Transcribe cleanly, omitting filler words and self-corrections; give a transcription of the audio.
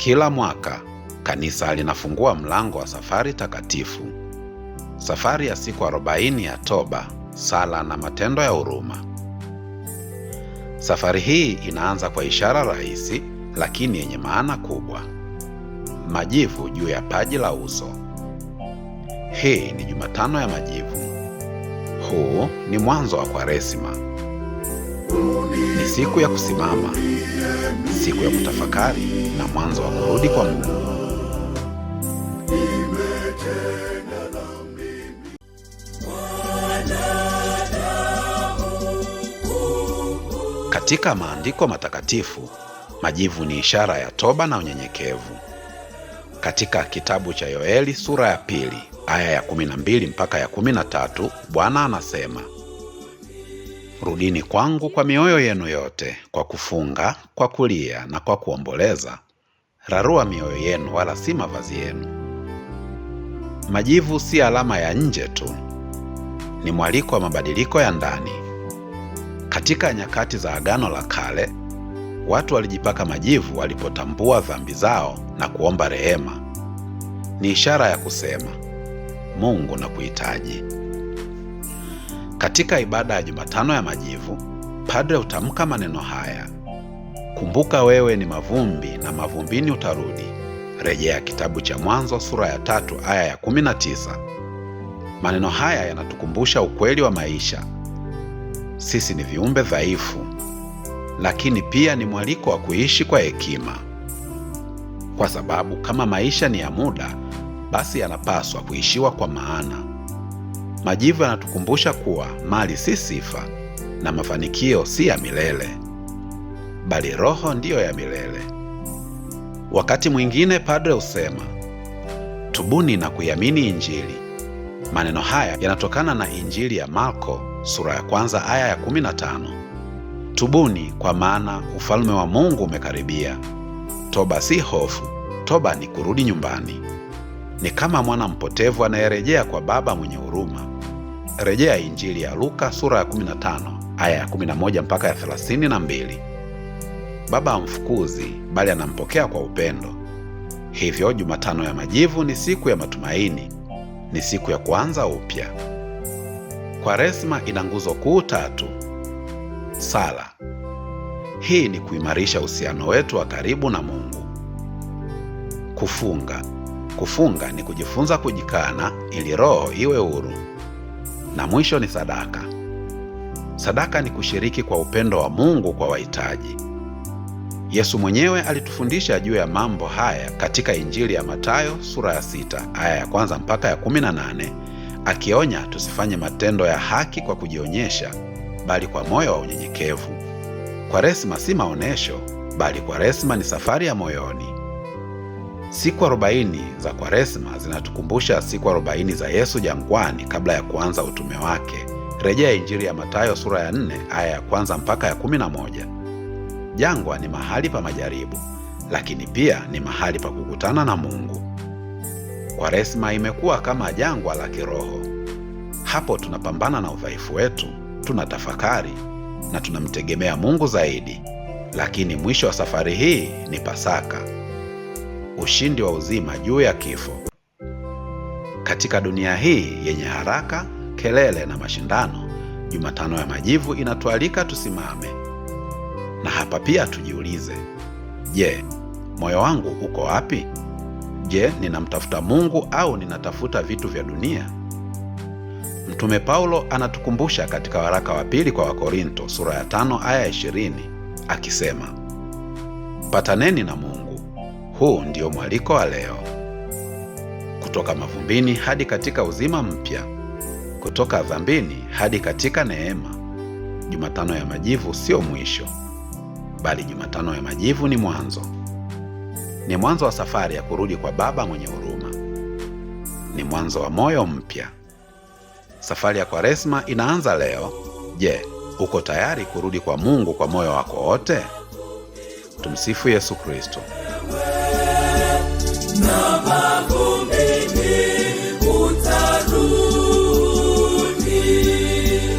Kila mwaka kanisa linafungua mlango wa safari takatifu, safari ya siku 40 ya toba, sala na matendo ya huruma. Safari hii inaanza kwa ishara rahisi lakini yenye maana kubwa: majivu juu ya paji la uso. Hii ni Jumatano ya Majivu. Huu ni mwanzo wa Kwaresima. Ni siku ya kusimama, siku ya kutafakari na mwanzo wa kurudi kwa Mungu. Katika maandiko matakatifu, majivu ni ishara ya toba na unyenyekevu. Katika kitabu cha Yoeli sura ya 2 aya ya 12 mpaka ya 13, Bwana anasema, "Rudini kwangu kwa mioyo yenu yote, kwa kufunga, kwa kulia na kwa kuomboleza. Rarua mioyo yenu, wala si mavazi yenu." Majivu si alama ya nje tu, ni mwaliko wa mabadiliko ya ndani. Katika nyakati za Agano la Kale, watu walijipaka majivu walipotambua dhambi zao na kuomba rehema. Ni ishara ya kusema, Mungu nakuhitaji. Katika ibada ya Jumatano ya Majivu, padre hutamka maneno haya: "Kumbuka wewe ni mavumbi na mavumbini utarudi." Rejea kitabu cha Mwanzo sura ya 3 aya ya 19. Maneno haya yanatukumbusha ukweli wa maisha. Sisi ni viumbe dhaifu, lakini pia ni mwaliko wa kuishi kwa hekima. Kwa sababu kama maisha ni ya muda, basi yanapaswa kuishiwa kwa maana. Majivu yanatukumbusha kuwa mali si sifa na mafanikio si ya milele, bali roho ndiyo ya milele. Wakati mwingine padre husema, "Tubuni na kuiamini Injili." Maneno haya yanatokana na Injili ya Marko sura ya 1 aya ya 15. Tubuni kwa maana ufalme wa Mungu umekaribia. Toba si hofu, toba ni kurudi nyumbani. Ni kama mwana mpotevu anayerejea kwa baba mwenye huruma. Rejea Injili ya Luka sura ya 15 aya ya 11 mpaka ya 32. Baba hamfukuzi, bali anampokea kwa upendo. Hivyo Jumatano ya Majivu ni siku ya matumaini, ni siku ya kuanza upya. Kwaresima ina nguzo kuu 3. Sala. Hii ni kuimarisha uhusiano wetu wa karibu na Mungu. Kufunga. Kufunga ni kujifunza kujikana ili roho iwe huru. Na mwisho ni sadaka. Sadaka ni kushiriki kwa upendo wa Mungu kwa wahitaji. Yesu mwenyewe alitufundisha juu ya mambo haya katika Injili ya Mathayo sura ya 6 aya ya 1 mpaka ya 18, akionya tusifanye matendo ya haki kwa kujionyesha, bali kwa moyo wa unyenyekevu. Kwaresima si maonesho, bali Kwaresima ni safari ya moyoni. Siku 40 za Kwaresima zinatukumbusha siku 40 za Yesu jangwani kabla ya kuanza utume wake. Rejea Injili ya Mathayo sura ya 4 aya ya 1 mpaka ya 11. Jangwa ni mahali pa majaribu, lakini pia ni mahali pa kukutana na Mungu. Kwaresima imekuwa kama jangwa la kiroho. Hapo tunapambana na udhaifu wetu, tunatafakari na tunamtegemea Mungu zaidi. Lakini mwisho wa safari hii ni Pasaka, ushindi wa uzima juu ya kifo. Katika dunia hii yenye haraka, kelele na mashindano, Jumatano ya Majivu inatualika tusimame. Na hapa pia tujiulize, je, moyo wangu uko wapi? Je, ninamtafuta Mungu au ninatafuta vitu vya dunia? Mtume Paulo anatukumbusha katika waraka wa 2 kwa Wakorinto sura ya 5 aya ya 20 akisema, "Pataneni na Mungu." Huu ndio mwaliko wa leo. Kutoka mavumbini hadi katika uzima mpya, kutoka dhambini hadi katika neema. Jumatano ya Majivu sio mwisho, bali Jumatano ya Majivu ni mwanzo. Ni mwanzo wa safari ya kurudi kwa Baba mwenye huruma. Ni mwanzo wa moyo mpya. Safari ya Kwaresima inaanza leo. Je, uko tayari kurudi kwa Mungu kwa moyo wako wote? Tumsifu Yesu Kristo.